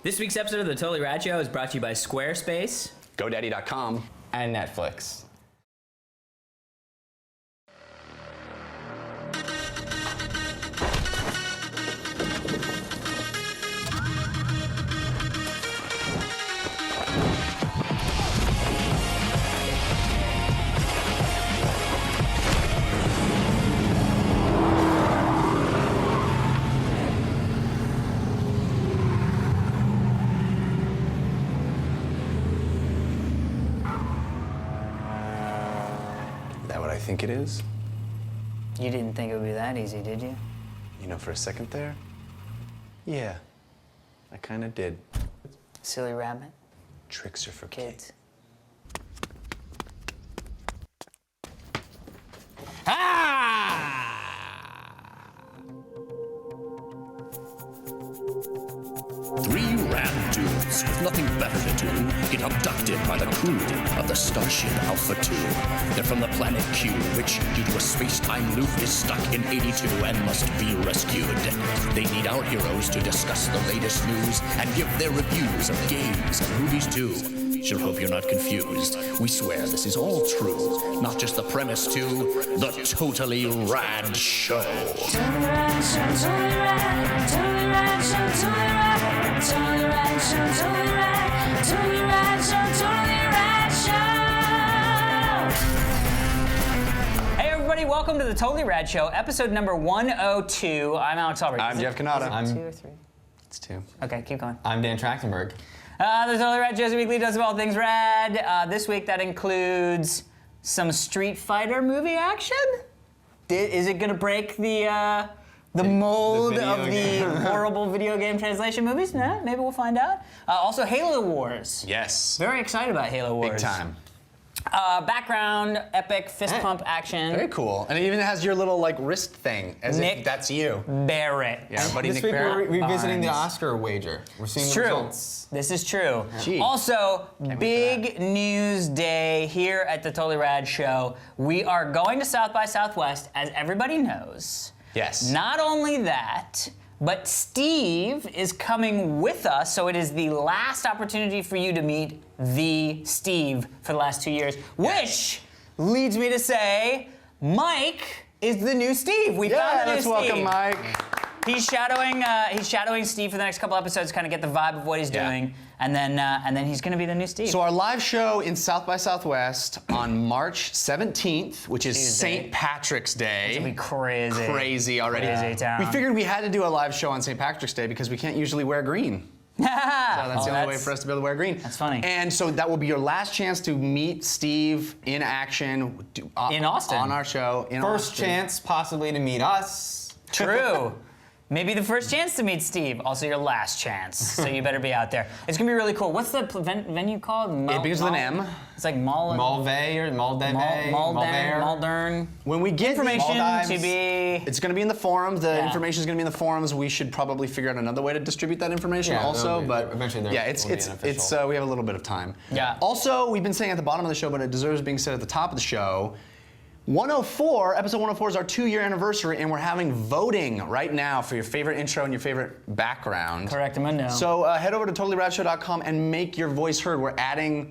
This week's episode of The Totally Rad Show is brought to you by Squarespace, GoDaddy.com, and Netflix. I think it is. You didn't think it would be that easy, did you? You know, for a second there, yeah, I kind of did. Silly rabbit. Tricks are for Kids. Three rad dudes with nothing better to do get abducted by the crew of the Starship Alpha 2. They're from the planet Q, which, due to a space-time loop, is stuck in 82 and must be rescued. They need our heroes to discuss the latest news and give their reviews of games and movies too. Sure hope you're not confused. We swear this is all true, not just the premise too. The Totally Rad Show. Totally Rad Show, Totally Rad, Totally Rad Show, Totally Rad, Totally Rad Show, Totally Rad, Totally Rad Show, Totally Rad Show. Hey everybody, welcome to the Totally Rad Show, episode number 102. I'm Alex Albrecht. I'm Jeff Canada. I'm 2 or 3. It's 2. Okay, keep going. I'm Dan Trachtenberg. The Totally Rad Show's weekly dose of all things rad. This week that includes some Street Fighter movie action. Is it gonna break the mold of the horrible video game translation movies? No, maybe we'll find out. Also, Halo Wars. Yes. Very excited about Halo Wars. Big time. Background, epic fist pump action. Very cool. And it even has your little like wrist thing, as Nick if that's you. Barrett. Yeah, our buddy This Nick week Barrett. we're revisiting the Oscar wager. We're seeing It's the true. results. This is true. Gee. Also, wait big news day here at the Totally Rad Show. We are going to South by Southwest, as everybody knows. Yes. Not only that, but Steve is coming with us, so it is the last opportunity for you to meet the Steve for the last 2 years, which leads me to say, Mike is the new Steve. We found the new let's Steve. welcome Mike. He's shadowing Steve for the next couple episodes, kind of get the vibe of what he's doing, and then he's going to be the new Steve. So our live show in South by Southwest on March 17th, which is Tuesday. St. Patrick's Day. It's gonna be crazy. Crazy already. Crazy town. We figured we had to do a live show on St. Patrick's Day because we can't usually wear green. So that's the only way for us to be able to wear green. That's funny. And so that will be your last chance to meet Steve in action In Austin. on our show in First Austin. chance possibly to meet us. True. Maybe the first chance to meet Steve, also your last chance. So you better be out there. It's gonna be really cool. What's the venue called? It begins with an M. It's like Malvey or Maldeve. Maldern. When we get Information Maldives. to be. it's going to be in the forums. The Yeah. information is going to be in the forums. We should probably figure out another way to distribute that information Yeah, also. there'll be- But eventually there yeah, it's will be an official. we have a little bit of time. Yeah. Also, we've been saying at the bottom of the show, but it deserves being said at the top of the show. 104, episode 104 is our 2-year anniversary, and we're having voting right now for your favorite intro and your favorite background. Correct, Amundo. So head over to totallyradshow.com and make your voice heard. We're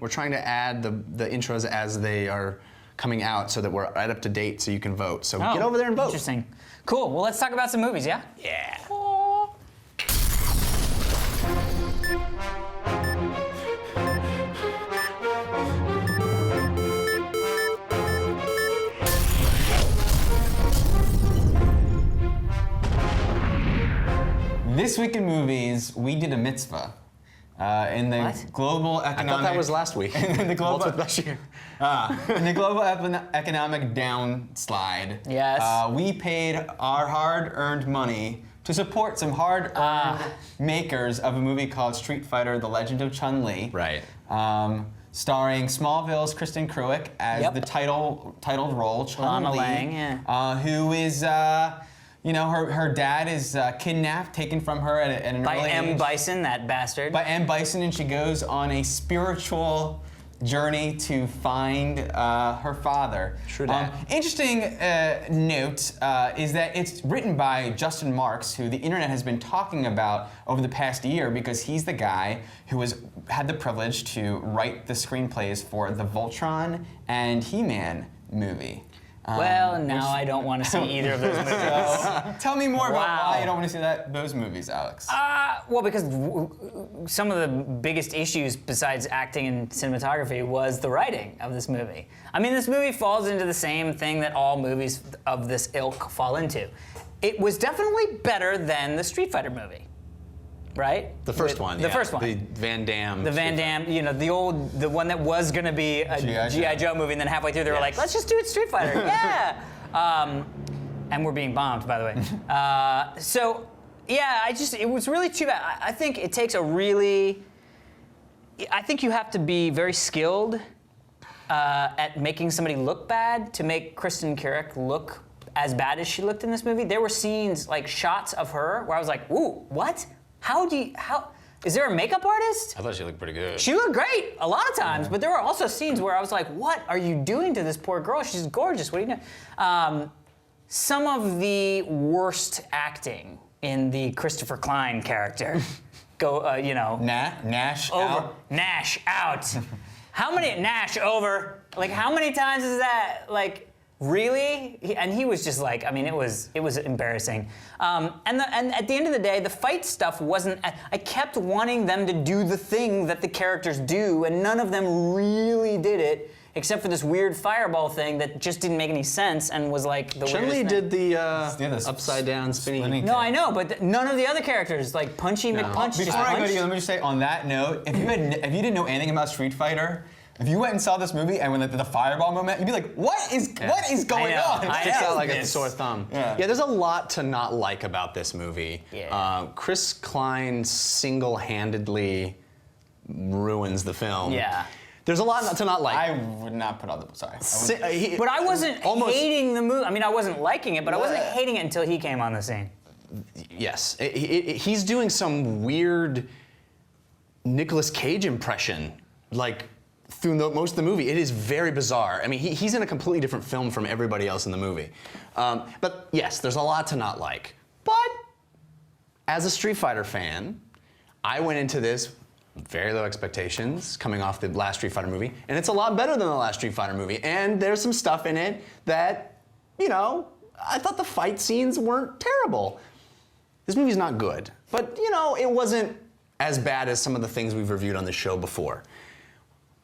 trying to add the intros as they are coming out so that we're right up to date so you can vote. So get over there and vote. Interesting. Cool. Well, let's talk about some movies, yeah? Yeah. This week in movies, we did a mitzvah. In the What? global economic. I thought that was last week. in the global, What's with Bashir? in the global economic downslide. Yes. We paid our hard-earned money to support some hard-earned makers of a movie called Street Fighter: The Legend of Chun-Li. Right. Starring Smallville's Kristen Cruick as Yep. the titled role, Chun-Li. Lana Lang, yeah. Who is, her dad is kidnapped, taken from her at an By early M. age. Bison, that bastard. By M. Bison, and she goes on a spiritual journey to find her father. True that. Interesting note is that it's written by Justin Marks, who the internet has been talking about over the past year because he's the guy who had the privilege to write the screenplays for the Voltron and He-Man movie. Well, now I don't want to see either of those movies. Tell me more about Wow. why you don't want to see those movies, Alex. Well, because some of the biggest issues besides acting and cinematography was the writing of this movie. I mean, this movie falls into the same thing that all movies of this ilk fall into. It was definitely better than the Street Fighter movie, right? The first one. The yeah. first one. The Van Damme. The Van Damme, the one that was gonna be a G.I. Joe movie, and then halfway through they were like, let's just do it Street Fighter, yeah! And we're being bombed, by the way. So, yeah, it was really too bad. I think it takes I think you have to be very skilled at making somebody look bad to make Kristen Curick look as bad as she looked in this movie. There were scenes, like shots of her, where I was like, ooh, what? How is there a makeup artist? I thought she looked pretty good. She looked great a lot of times, but there were also scenes where I was like, what are you doing to this poor girl? She's gorgeous, what are you doing? Some of the worst acting in the Christopher Klein character, Nash over. out. Nash out. Nash over. Like, how many times is that? Like, really? And he was just like, I mean, it was embarrassing. And at the end of the day, the fight stuff wasn't. I kept wanting them to do the thing that the characters do, and none of them really did it, except for this weird fireball thing that just didn't make any sense and was like the weirdest Chun-Li thing. did the upside down spinning. No, I know, but none of the other characters, like Punchy McPunch, just Before I go punched. to you, let me just say on that note, if you didn't know anything about Street Fighter, if you went and saw this movie and when the fireball moment, you'd be like, what is going know. on? I Sticks know. out like a sore thumb. Yeah. There's a lot to not like about this movie. Yeah. Chris Klein single-handedly ruins the film. Yeah. There's a lot to not like. I would not put on the sorry. But I wasn't almost- hating the movie. I mean, I wasn't liking it, but I wasn't hating it until he came on the scene. Yes, he's doing some weird Nicolas Cage impression, like through most of the movie. It is very bizarre. I mean, he's in a completely different film from everybody else in the movie. But yes, there's a lot to not like. But as a Street Fighter fan, I went into this very low expectations coming off the last Street Fighter movie, and it's a lot better than the last Street Fighter movie. And there's some stuff in it that, I thought the fight scenes weren't terrible. This movie's not good, but it wasn't as bad as some of the things we've reviewed on the show before.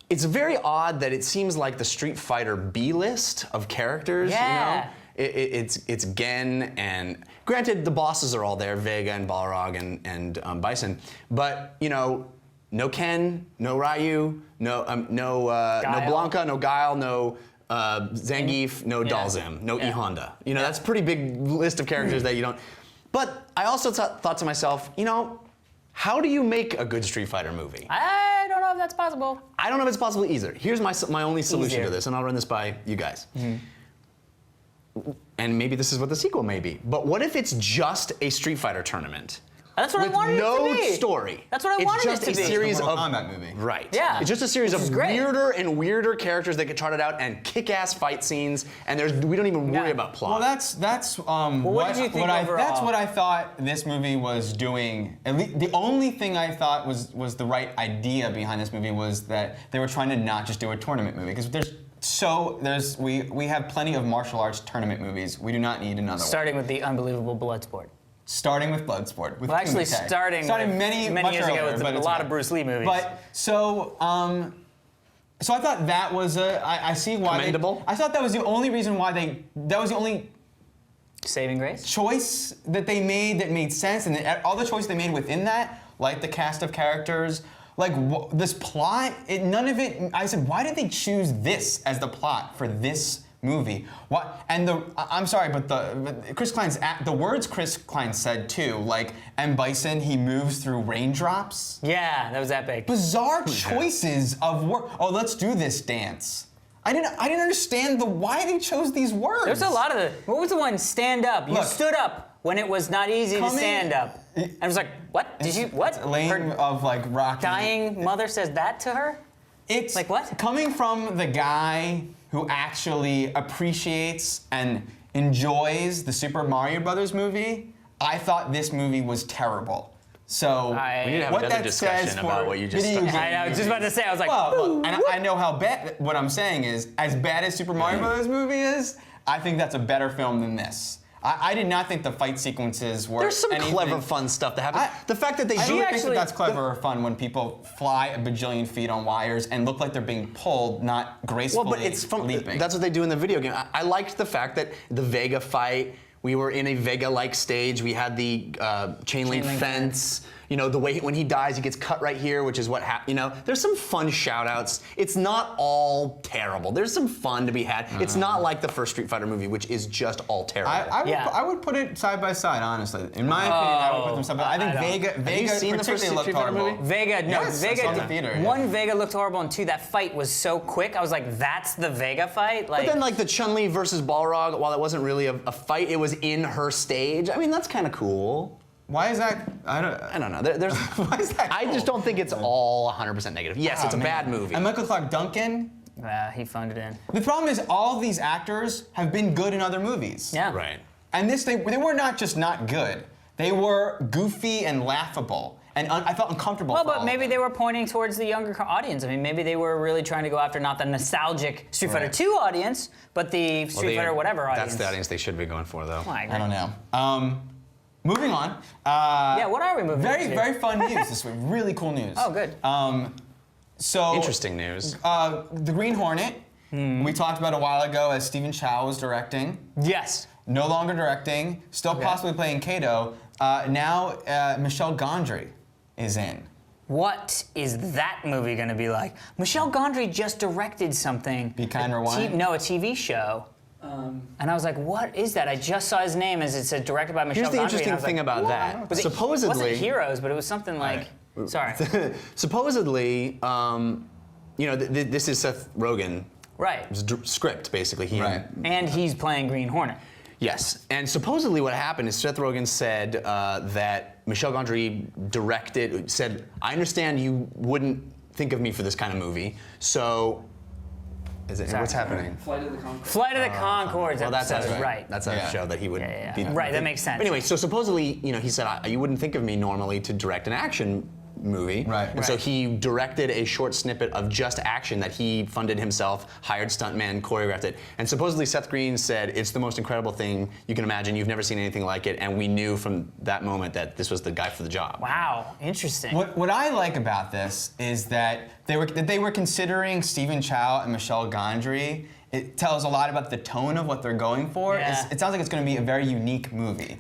It's very odd that it seems like the Street Fighter B list of characters, Yeah. It's Gen, and granted the bosses are all there, Vega and Balrog and Bison, but no Ken, no Ryu, no Blanca, no Guile, no Zangief, no Dalzim, no E Honda. That's a pretty big list of characters that you don't. But I also thought to myself, how do you make a good Street Fighter movie? I don't know if that's possible. I don't know if it's possible either. Here's my only solution Easier. to this, and I'll run this by you guys. And maybe this is what the sequel may be. But what if it's just a Street Fighter tournament? That's what with I wanted no it to be. story. That's what I wanted It's just it to a be. series Mortal of Kombat movie. Right. Yeah. It's just a series Which is of great. weirder and weirder characters that get trotted out and kick-ass fight scenes, and we don't even worry Yeah. about plot. Well, that's what did you think overall? That's what I thought this movie was doing. At least, the only thing I thought was the right idea behind this movie was that they were trying to not just do a tournament movie because we have plenty of martial arts tournament movies. We do not need another one. Starting with the unbelievable Bloodsport. Starting with Bloodsport. With Well, actually, Kumite. starting with many years ago earlier, with but a it's lot okay. of Bruce Lee movies. But so I thought that was I see why Commendable? I thought that was the only reason why that was the only Saving Grace? choice that they made that made sense, and all the choices they made within that, like the cast of characters, like this plot, none of it. I said, why did they choose this as the plot for this movie? What? And I'm sorry, but Chris Klein's the words Chris Klein said too, like M. Bison, he moves through raindrops. Yeah, that was epic. Bizarre choices of work. Oh, let's do this dance. I didn't understand why they chose these words. There's a lot of what was the one? Stand up. You Look. stood up when it was not easy to Coming- stand up. I was like, what? Did you, what? Lane Her of like rock. dying mother says that to her? It's Like what? Coming from the guy who actually appreciates and enjoys the Super Mario Brothers movie, I thought this movie was terrible. So We need to have what another that discussion says about for what you just video said. I know, I was just about to say, I was like, well, look, and I know how bad. What I'm saying is, as bad as Super Mario Brothers movie is, I think that's a better film than this. I did not think the fight sequences were. There's some anything. clever, fun stuff that happens. The fact that they I do don't think actually- that that's clever or fun when people fly a bajillion feet on wires and look like they're being pulled, not gracefully Well, but it's from leaping. that's what they do in the video game. I liked the fact that the Vega fight. We were in a Vega-like stage. We had the chain link fence. You know, the way when he dies, he gets cut right here, which is what happened. You know, there's some fun shout-outs. It's not all terrible. There's some fun to be had. It's not like the first Street Fighter movie, which is just all terrible. I would put it side by side, honestly. In my opinion, I would put them side by side. I think Vega you seen the first particularly looked Street Fighter horrible. movie? Vega, no, Yes, I saw it in the theater, yeah. One, Vega looked horrible, and two, that fight was so quick. I was like, that's the Vega fight? Like, But then, like the Chun-Li versus Balrog, while it wasn't really a fight, it was in her stage. I mean, that's kind of cool. Why is that? I don't know. There's. Why is that? I just don't think it's all 100% negative. Yes, it's a bad movie. And Michael Clark Duncan. he phoned it in. The problem is all these actors have been good in other movies. Yeah. Right. And they were not just not good. They were goofy and laughable. And I felt uncomfortable. Well, for but all maybe of they them. were pointing towards the younger audience. I mean, maybe they were really trying to go after not the nostalgic Street Fighter Right. 2 audience, but the Street Fighter whatever audience. That's the audience they should be going for, though. Oh, I agree. I don't know. Moving on. Yeah, what are we moving Very, on to? very fun news this week. Really cool news. Oh, good. So Interesting news. The Green Hornet. We talked about a while ago as Stephen Chow was directing. Yes. No longer directing. Still possibly playing Kato. Now Michel Gondry is in. What is that movie going to be like? Michel Gondry just directed something. Be Kind, Rewind? No, a TV show. And I was like, what is that? I just saw his name as it said directed by Michel Here's Gondry. the and interesting I was thing like, about what? that. Was it Supposedly, wasn't Heroes, but it was something like. Sorry. supposedly, you know, this is Seth Rogen. Right. Script, basically. Right. And he's playing Green Hornet. Yes, and supposedly what happened is Seth Rogen said that Michel Gondry said, I understand you wouldn't think of me for this kind of movie, so what's happening? Flight of the Conchords. Flight of the Conchords. Well, that's episode, right. That's a show that he would Yeah. be. Right, that makes sense. But anyway, so supposedly, you know, he said, you wouldn't think of me normally to direct an action movie. Right. And so he directed a short snippet of just action that he funded himself, hired stuntmen, choreographed it. And supposedly Seth Green said, it's the most incredible thing you can imagine. You've never seen anything like it. And we knew from that moment that this was the guy for the job. Wow, interesting. What I like about this is that they were considering Stephen Chow and Michel Gondry. It tells a lot about the tone of what they're going for. Yeah. It sounds like it's going to be a very unique movie.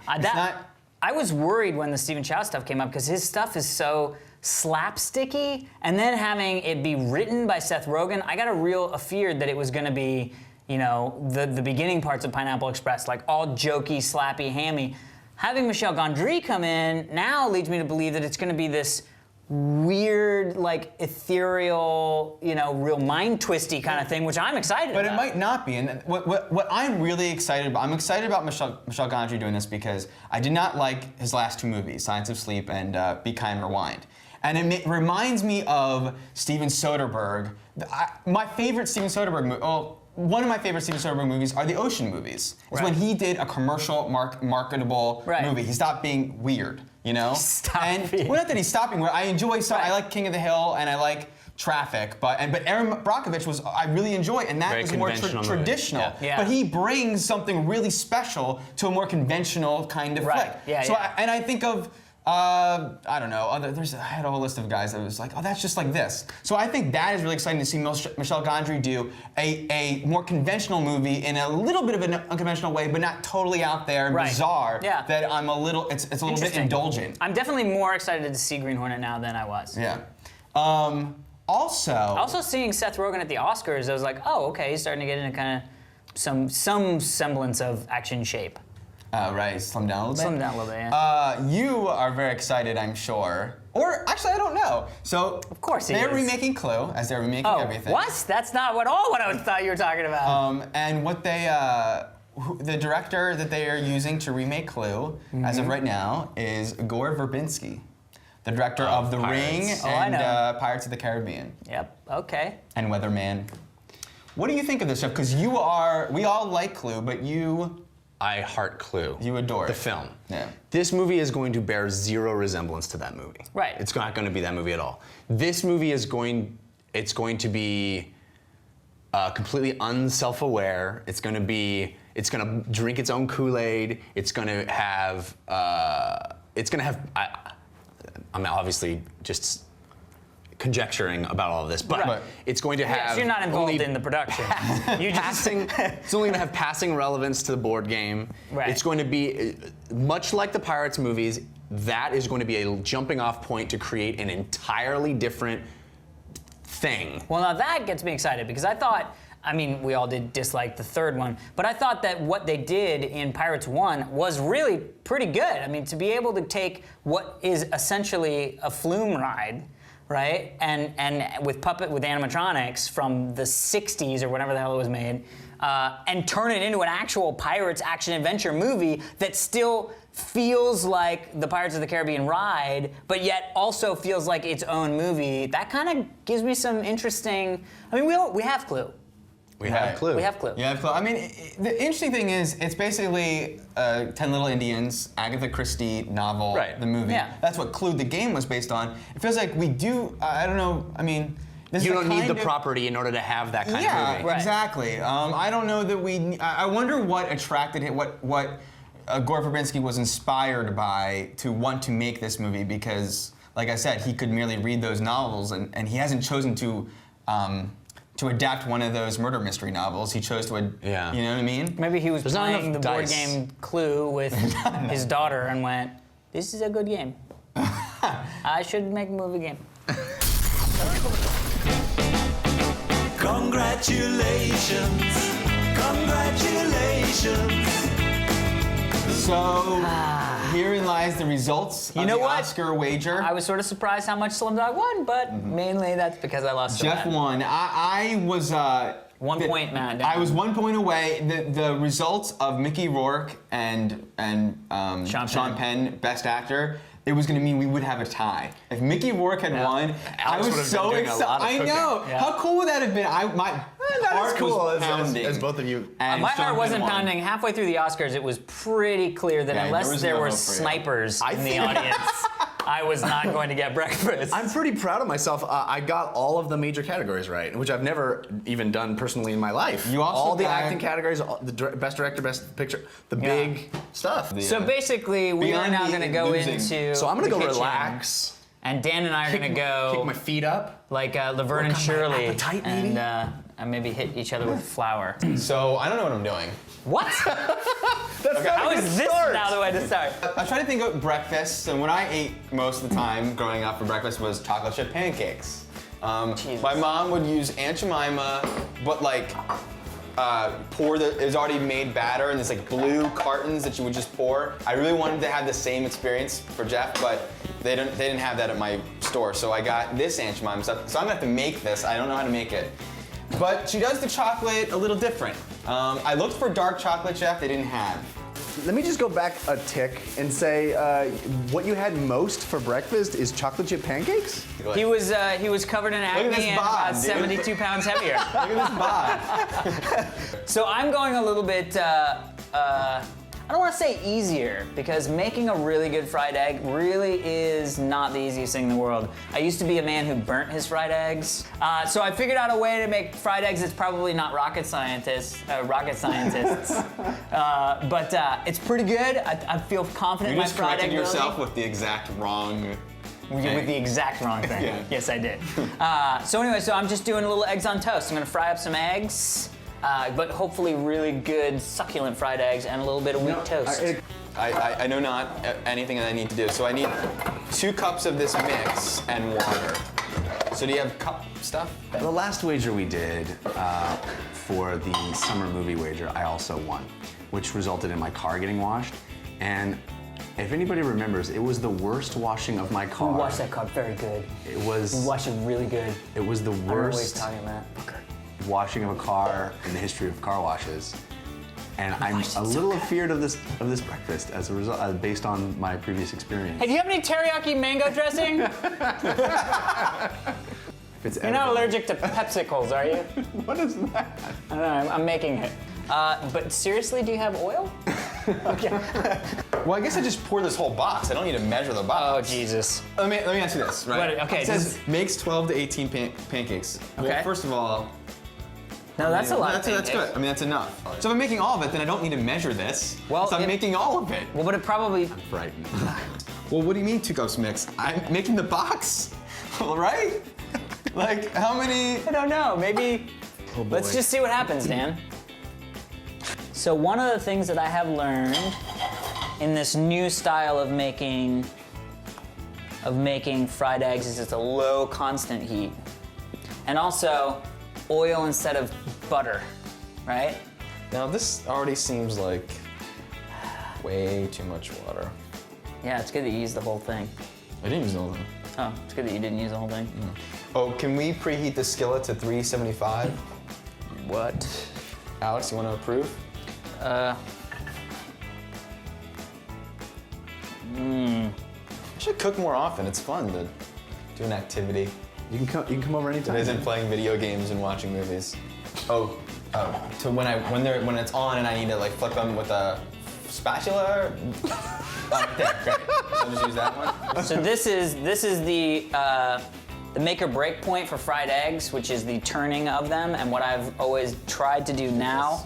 I was worried when the Stephen Chow stuff came up because his stuff is so slapsticky, and then having it be written by Seth Rogen, I got a fear that it was going to be, you know, the beginning parts of Pineapple Express, like all jokey, slappy, hammy. Having Michel Gondry come in now leads me to believe that it's going to be this weird, like ethereal, you know, real mind twisty kind of thing, which I'm excited But about. it might not be. And what I'm really excited about, I'm excited about Michel Gondry doing this because I did not like his last two movies, Science of Sleep and Be Kind, Rewind. And it reminds me of Steven Soderbergh. My favorite Steven Soderbergh movie, one of my favorite Steven Soderbergh movies are the Ocean movies. It's when he did a commercial marketable movie. He stopped being weird, you know? Well, not that he's stopping weird. I enjoy, I like King of the Hill and I like Traffic, but Aaron Brockovich I really enjoy, and that Very was more conventional traditional. movie. Yeah. But he brings something really special to a more conventional kind of flick. Yeah, so yeah. I think of, I don't know, I had a whole list of guys that was like, oh, that's just like this. So I think that is really exciting to see Michel Gondry do a more conventional movie in a little bit of an unconventional way, but not totally out there and bizarre. Yeah. That it's a little bit indulgent. I'm definitely more excited to see Green Hornet now than I was. Yeah. Also seeing Seth Rogen at the Oscars, I was like, oh, okay, he's starting to get into kind of some semblance of action shape. right, slim down a little bit. Slim down a little bit, yeah. You are very excited, I'm sure. Or actually, I don't know. So Of course he they're is. remaking Clue, as they're remaking Oh, everything. what? That's not what I thought you were talking about. And what they, the director that they are using to remake Clue, as of right now, is Gore Verbinski. the director of The Ring Pirates. I and know. Pirates of the Caribbean Yep. Okay. and Weatherman. What do you think of this stuff? Because we all like Clue, but you I heart Clue. You adore the it. film. Yeah. This movie is going to bear zero resemblance to that movie. Right. It's not going to be that movie at all. This movie is going to be completely unself-aware. It's going to drink its own Kool-Aid. It's going to have. I'm obviously just conjecturing about all of this, but Right. it's going to have. Yes, you're not involved only in the production. You just passing. It's only going to have passing relevance to the board game. Right. It's going to be much like the Pirates movies. That is going to be a jumping-off point to create an entirely different thing. Well, now that gets me excited because I thought, I mean, we all did dislike the third one, but I thought that what they did in Pirates 1 was really pretty good. I mean, to be able to take what is essentially a flume ride, right, and with animatronics from the 60s or whatever the hell it was made, and turn it into an actual Pirates action-adventure movie that still feels like the Pirates of the Caribbean ride, but yet also feels like its own movie. That kind of gives me some interesting. I mean, we have Clue. We have Clue. We have Clue. Yeah, I mean, the interesting thing is, it's basically 10 Little Indians, Agatha Christie novel, Right. the movie. Yeah. That's what Clue, the game, was based on. It feels like we do, I don't know, I mean, this You is don't need the kind of- property in order to have that kind of Yeah, movie. Right. exactly. I don't know that we, I wonder what attracted him, what Gore Verbinski was inspired by to want to make this movie, because, like I said, he could merely read those novels, and he hasn't chosen to adapt one of those murder mystery novels. He chose to, Yeah. you know what I mean? Maybe he was There's not playing the enough board dice. game Clue with his daughter and went, "This is a good game. I should make a movie game." Congratulations, congratulations. So, herein lies the results You of know the what? Oscar wager. I was sort of surprised how much Slumdog won, but mainly that's because I lost. so Jeff bad. won. I was 1 point, Matt. down. I was 1 point away. The results of Mickey Rourke and Sean Penn, Best Actor, it was going to mean we would have a tie. If Mickey Rourke had won, I Alex would was have been so doing a excited. lot of I cooking. know. Yeah. How cool would that have been? My heart was pounding. as both of you. And My Sean heart Penn wasn't won. pounding. Halfway through the Oscars, it was pretty clear that Yeah, unless there was there no were hope for you. snipers in the audience, I was not going to get breakfast. I'm pretty proud of myself. I got all of the major categories right, which I've never even done personally in my life. You also all the got- acting categories, best director, best picture, the big stuff. So basically, we are Beyond now the going to go losing. into. So I'm gonna the go kitchen, relax. And Dan and I are going to Kick go my feet up. like Laverne and on my Shirley, appetite, maybe? and maybe hit each other with flour. So I don't know what I'm doing. What? How is this now the way to start? I'm trying to think of breakfast, and what I ate most of the time growing up for breakfast was chocolate chip pancakes. My mom would use Aunt Jemima, but like pour it's already made batter in this like blue cartons that you would just pour. I really wanted to have the same experience for Jeff, but they didn't have that at my store, so I got this Aunt Jemima stuff. So I'm gonna have to make this. I don't know how to make it. But she does the chocolate a little different. I looked for dark chocolate, Jeff, they didn't have. Let me just go back a tick and say what you had most for breakfast is chocolate chip pancakes? He was covered in acne this and bod, about dude. 72 pounds heavier. Look at this bod. So I'm going a little bit, I don't want to say easier, because making a really good fried egg really is not the easiest thing in the world. I used to be a man who burnt his fried eggs. So I figured out a way to make fried eggs that's probably not rocket scientists. But it's pretty good. I feel confident You in my just fried egg corrected yourself ability. with the exact wrong. With the exact wrong thing. Yeah. Yes, I did. So anyway, I'm just doing a little eggs on toast. I'm gonna fry up some eggs, but hopefully really good succulent fried eggs and a little bit of wheat toast. I know not anything that I need to do. So I need 2 cups of this mix and water. So do you have cup stuff? The last wager we did for the summer movie wager, I also won, which resulted in my car getting washed. And if anybody remembers, it was the worst washing of my car. We washed that car very good. It was. We washed it really good. It was the I don't know what he's worst talking about. washing of a car in the history of car washes. and I'm a little afeared of this breakfast as a result, based on my previous experience. Hey, do you have any teriyaki mango dressing? You're not allergic to Pepsicles, are you? What is that? I don't know, I'm making it. But seriously, do you have oil? Well, I guess I just pour this whole box. I don't need to measure the box. Oh, Jesus. Let me ask you this, right? What- okay, It says makes 12 to 18 pancakes. Okay. Well, first of all, No, that's a lot of that's pancakes. good. I mean, that's enough. So if I'm making all of it, then I don't need to measure this. Well, so I'm it- making all of it. Well, but it probably... Frightened. Well, what do you mean two cups mix? I'm making the box, all right? Like, how many? I don't know, maybe... Oh, boy. Let's just see what happens, Dan. So one of the things that I have learned in this new style of making fried eggs is it's a low constant heat. And also oil instead of butter, right? Now, this already seems like way too much water. Yeah, it's good that you used the whole thing. I didn't use the whole thing. Oh, it's good that you didn't use the whole thing. Oh, can we preheat the skillet to 375? What? Alex, you want to approve? I should cook more often. It's fun to do an activity You can come over anytime. that isn't playing video games and watching movies. Oh, to when it's on and I need to like flip them with a spatula. Okay, great. So I'll just use that one. So this is the make or break point for fried eggs, which is the turning of them. And what I've always tried to do now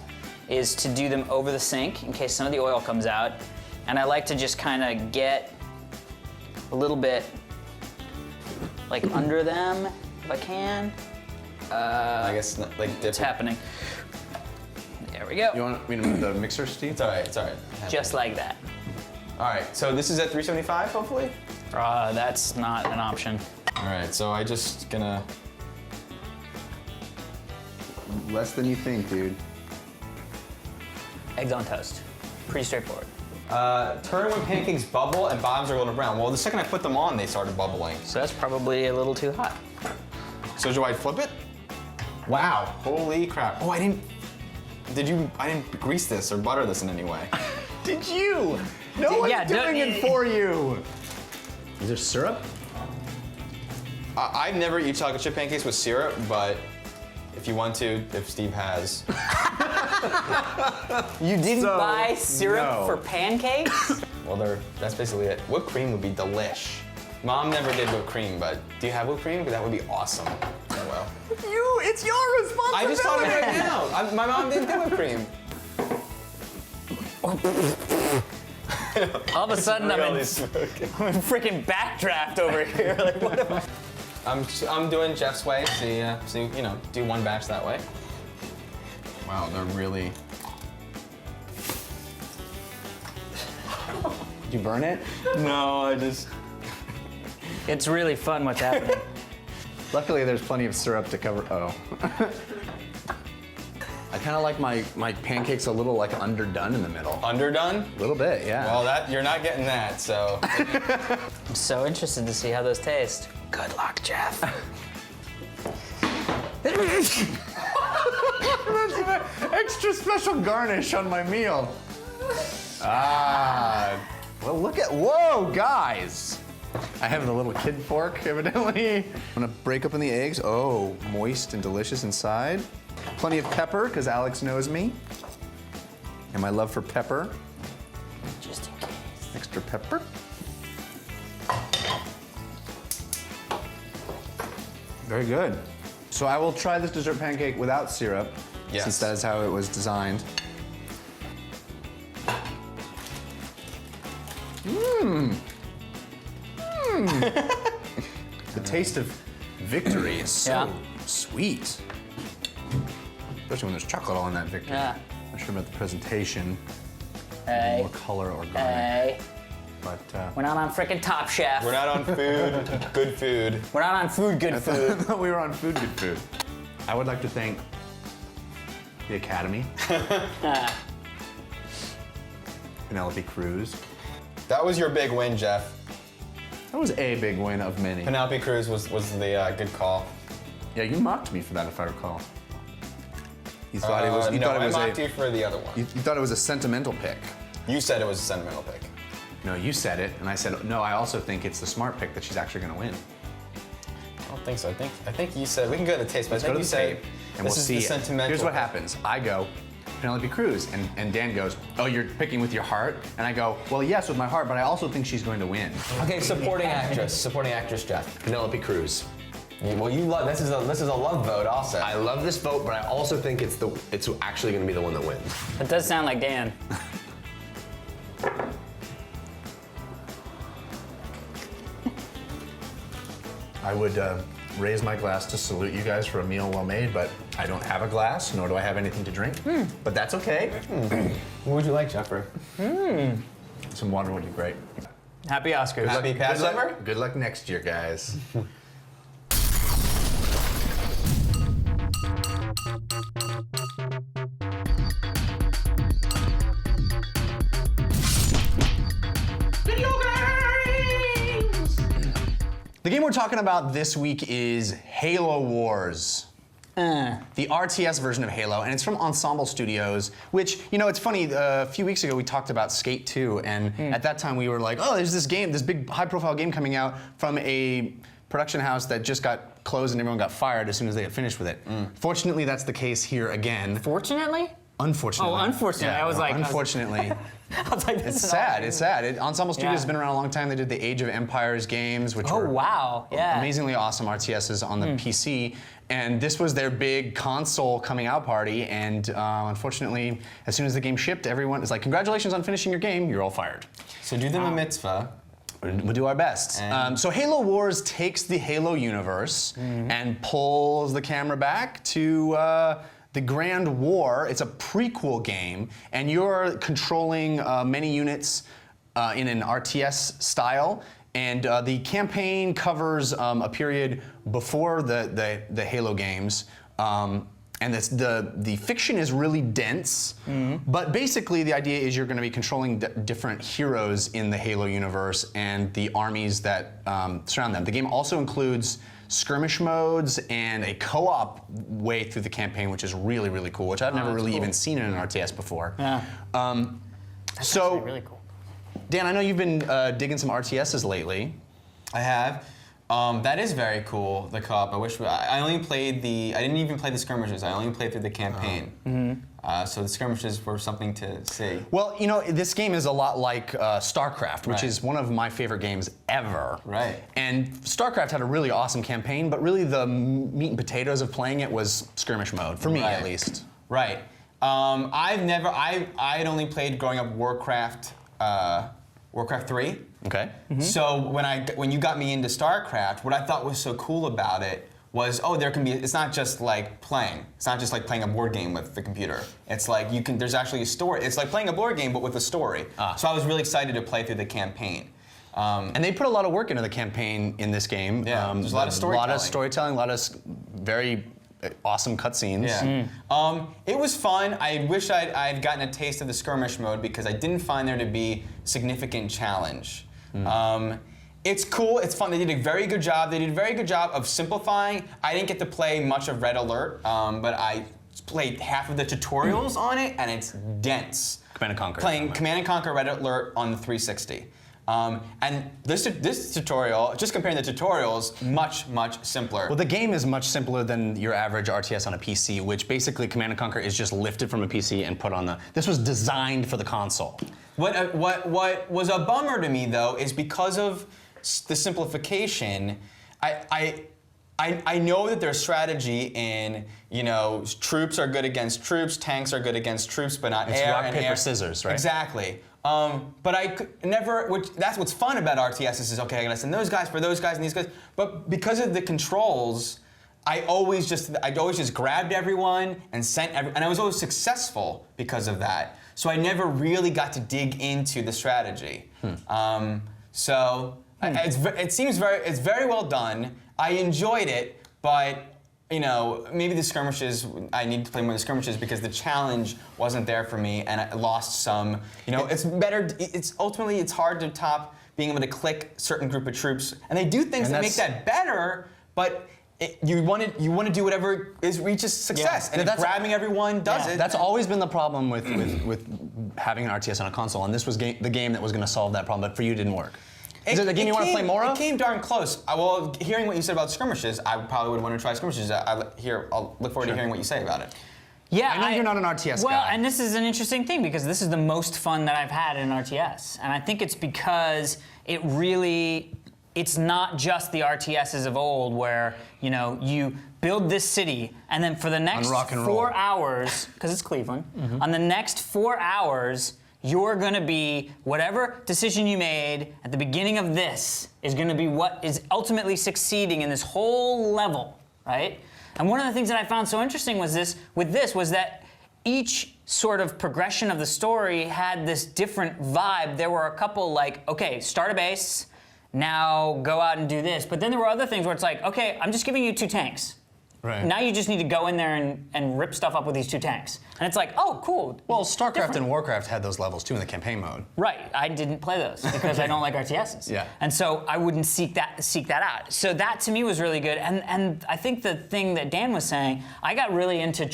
is to do them over the sink in case some of the oil comes out. And I like to just kind of get a little bit like under them if I can. I guess like dip. It's happening. There we go. You want me to move the mixer, Steve? It's all right. It's all right. Just like that. All right. So this is at 375, hopefully. That's not an option. All right. So I just gonna. Less than you think, dude. Eggs on toast. Pretty straightforward. Turn when pancakes bubble and bottoms are golden brown. Well, the second I put them on, they started bubbling. So that's probably a little too hot. So do I flip it? Wow. Holy crap. Oh, I didn't grease this or butter this in any way. Did you? No one's Yeah, doing it for you. Is there syrup? I've never eaten chocolate chip pancakes with syrup, but if you want to, if Steve has. You didn't So, buy syrup no. for pancakes? Well, that's basically it. Whipped cream would be delish. Mom never did whipped cream, but do you have whipped cream? Because that would be awesome. Oh, well. It's your responsibility. I just thought of it right now. My mom didn't do whipped cream. All of a sudden, I'm in Really smoking. freaking backdraft over here. Like, what am I? I'm doing Jeff's way. So you know, do one batch that way. Wow, they're really. Did you burn it? No, I just. It's really fun what's happening. Luckily, there's plenty of syrup to cover. Oh. I kind of like my pancakes a little like underdone in the middle. Underdone? A little bit, yeah. Well, you're not getting that. So. I'm so interested to see how those taste. Good luck, Jeff. Extra special garnish on my meal. Well, look at, whoa, guys. I have the little kid fork, evidently. I'm gonna break open the eggs. Oh, moist and delicious inside. Plenty of pepper, because Alex knows me. And my love for pepper. Just in case. Extra pepper. Very good. So I will try this dessert pancake without syrup, Yes. since that is how it was designed. The taste of victory is so Yeah. sweet. Especially when there's chocolate all in that victory. Yeah. Not sure about the presentation, Hey. more color or garnish, Hey. but We're not on frickin' Top Chef. We're not on food. Good food. We're not on food, good I food. thought we were on Food Good Food. I would like to thank the Academy, Penelope Cruz. That was your big win, Jeff. That was a big win of many. Penelope Cruz was the good call. Yeah, you mocked me for that, if I recall. You thought it was. You no, thought it I was mocked a. you for the other one. You thought it was a sentimental pick. You said it was a sentimental pick. No, you said it, and I said no. I also think it's the smart pick that she's actually going to win. I don't think so. I think you said we can go to the taste, but I think Go to you the said tape, and we'll this is see. the sentimental. Here's what pick. happens. I go, Penelope Cruz, and Dan goes, oh, you're picking with your heart, and I go, well, yes, with my heart, but I also think she's going to win. Okay, supporting actress, Jeff. Penelope Cruz. Well, you love this is a love vote also. I love this vote, but I also think it's actually going to be the one that wins. That does sound like Dan. I would raise my glass to salute you guys for a meal well made, but I don't have a glass, nor do I have anything to drink. But that's okay. What would you like, Jeffrey? Some water would be great. Happy Oscars. Happy Passover? Good luck next year, guys. The game we're talking about this week is Halo Wars. The RTS version of Halo, and it's from Ensemble Studios, which, you know, it's funny, a few weeks ago we talked about Skate 2, and at that time we were like, oh, there's this game, this big high-profile game coming out from a production house that just got closed and everyone got fired as soon as they got finished with it. Fortunately, that's the case here again. Fortunately? Unfortunately. Oh, unfortunately. I was like, unfortunately. I was like, this It's is sad. awesome. It's sad. Ensemble Studios has Yeah. been around a long time. They did the Age of Empires games, which Oh, were wow. Yeah. amazingly awesome RTSs on the PC. And this was their big console coming out party. And unfortunately, as soon as the game shipped, everyone is like, congratulations on finishing your game. You're all fired. So do them a mitzvah. We'll do our best. So Halo Wars takes the Halo universe and pulls the camera back to the Grand War. It's a prequel game, and you're controlling many units in an RTS style. And the campaign covers a period before the Halo games. And the fiction is really dense, but basically the idea is you're going to be controlling different heroes in the Halo universe and the armies that surround them. The game also includes skirmish modes and a co-op way through the campaign, which is really, really cool, which I've never really even seen in an RTS before. Yeah. So, Really cool. Dan, I know you've been digging some RTSs lately. I have. That is very cool, the co-op. I wish I only played I didn't even play the skirmishes. I only played through the campaign. So the skirmishes were something to see. Well, you know, this game is a lot like StarCraft, which Right. is one of my favorite games ever. Right. And StarCraft had a really awesome campaign, but really the meat and potatoes of playing it was skirmish mode, for me Right. at least. Right. I had only played growing up Warcraft 3. Okay. So when you got me into StarCraft, what I thought was so cool about it was, it's not just like playing. It's not just like playing a board game with the computer. It's like there's actually a story. It's like playing a board game but with a story. So I was really excited to play through the campaign. And they put a lot of work into the campaign in this game. Yeah, there's a lot of storytelling, a lot of very awesome cutscenes. Yeah. It was fun. I wish I'd gotten a taste of the skirmish mode because I didn't find there to be significant challenge. It's cool. It's fun. They did a very good job. They did a very good job of simplifying. I didn't get to play much of Red Alert, but I played half of the tutorials on it, and it's dense. Command and Conquer. Playing Command and Conquer Red Alert on the 360. And this tutorial, just comparing the tutorials, much, much simpler. Well, the game is much simpler than your average RTS on a PC, which basically Command and Conquer is just lifted from a PC and put on the. This was designed for the console. What was a bummer to me though is because of the simplification, I know that there's strategy in, troops are good against troops, tanks are good against troops, but not It's air rock, and paper, air. scissors, right? Exactly. But I could never, that's what's fun about RTS is, okay, I gotta send those guys for those guys and these guys. But because of the controls, I always just grabbed everyone and sent and I was always successful because of that. So I never really got to dig into the strategy. It's very well done. I enjoyed it, but maybe the skirmishes, I need to play more of the skirmishes because the challenge wasn't there for me and I lost some, it's better, ultimately it's hard to top being able to click certain group of troops and they do things that make that better, but you want to do whatever reaches success, and if grabbing everyone does it. That's always been the problem with having an RTS on a console, and this was the game that was going to solve that problem, but for you it didn't work. Is it the game you want to play more of? It came darn close. Well, hearing what you said about skirmishes, I probably would want to try skirmishes. I'll look forward to hearing what you say about it. Yeah, I know you're not an RTS guy. Well, and this is an interesting thing because this is the most fun that I've had in RTS, and I think it's because it's not just the RTSs of old where you build this city and then for the next 4 hours, because it's Cleveland, on the next 4 hours. You're gonna be, whatever decision you made at the beginning of this is gonna be what is ultimately succeeding in this whole level, right? And one of the things that I found so interesting was that each sort of progression of the story had this different vibe. There were a couple like, okay, start a base, now go out and do this. But then there were other things where it's like, okay, I'm just giving you 2 tanks. Right. Now you just need to go in there and rip stuff up with these 2 tanks. And it's like, oh, cool. Well, StarCraft and Warcraft had those levels too in the campaign mode. Right. I didn't play those because I don't like RTSs. Yeah. And so I wouldn't seek that out. So that to me was really good. And I think the thing that Dan was saying, I got really into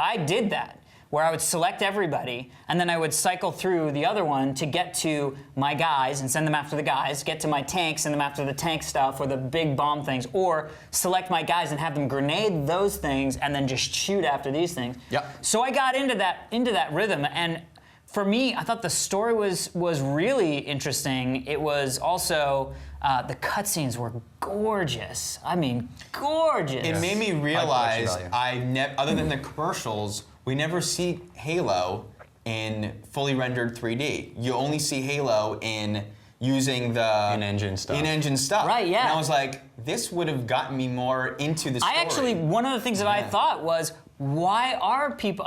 I did that. Where I would select everybody, and then I would cycle through the other one to get to my guys and send them after the guys, get to my tanks, send them after the tank stuff or the big bomb things, or select my guys and have them grenade those things and then just shoot after these things. Yep. So I got into that rhythm, and for me, I thought the story was really interesting. It was also the cutscenes were gorgeous. I mean, gorgeous. It made me realize other than the commercials, we never see Halo in fully rendered 3D. You only see Halo in using the in-engine stuff. Right, yeah. And I was like, this would have gotten me more into the story. One of the things that I thought was, why are people,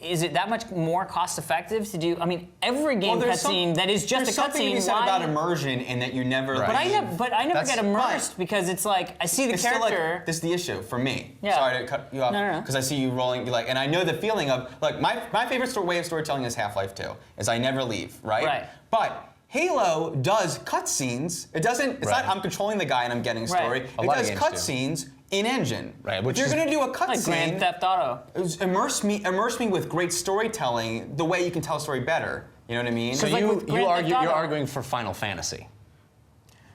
is it that much more cost effective to do, every game cutscene that is just a cutscene. There's something to be said about immersion in that you never... Right. But I never get immersed because it's like, I see the character... This is the issue for me. Yeah. Sorry to cut you off. No. Because I see you rolling, and I know the feeling of, my favorite way of storytelling is Half-Life 2, is I never leave, right? Right. But Halo does cutscenes. It's not I'm controlling the guy and I'm getting story. Right. It does cutscenes in-engine. Right. If you're going to do a cutscene, like Grand Theft Auto. Immerse me with great storytelling, the way you can tell a story better. You know what I mean? So like you're Auto. arguing for Final Fantasy.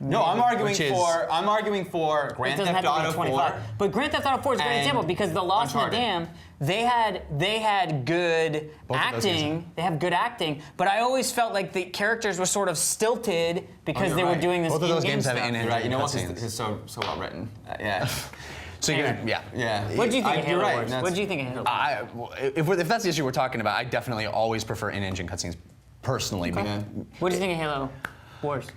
No, I'm arguing for Grand Theft Auto 4. But Grand Theft Auto 4 is a great example because the Lost in the Dam, they had good acting. They have good acting, but I always felt like the characters were sort of stilted because they were doing this. Both of those games have in-engine. in-engine Right, you know what? cutscenes. This is so well written. Yeah. So Yeah. What do you think of Halo You're right. Wars? What do you think of Halo Wars? If that's the issue we're talking about, I definitely always prefer in-engine cutscenes personally. Okay. What do you think of Halo Wars?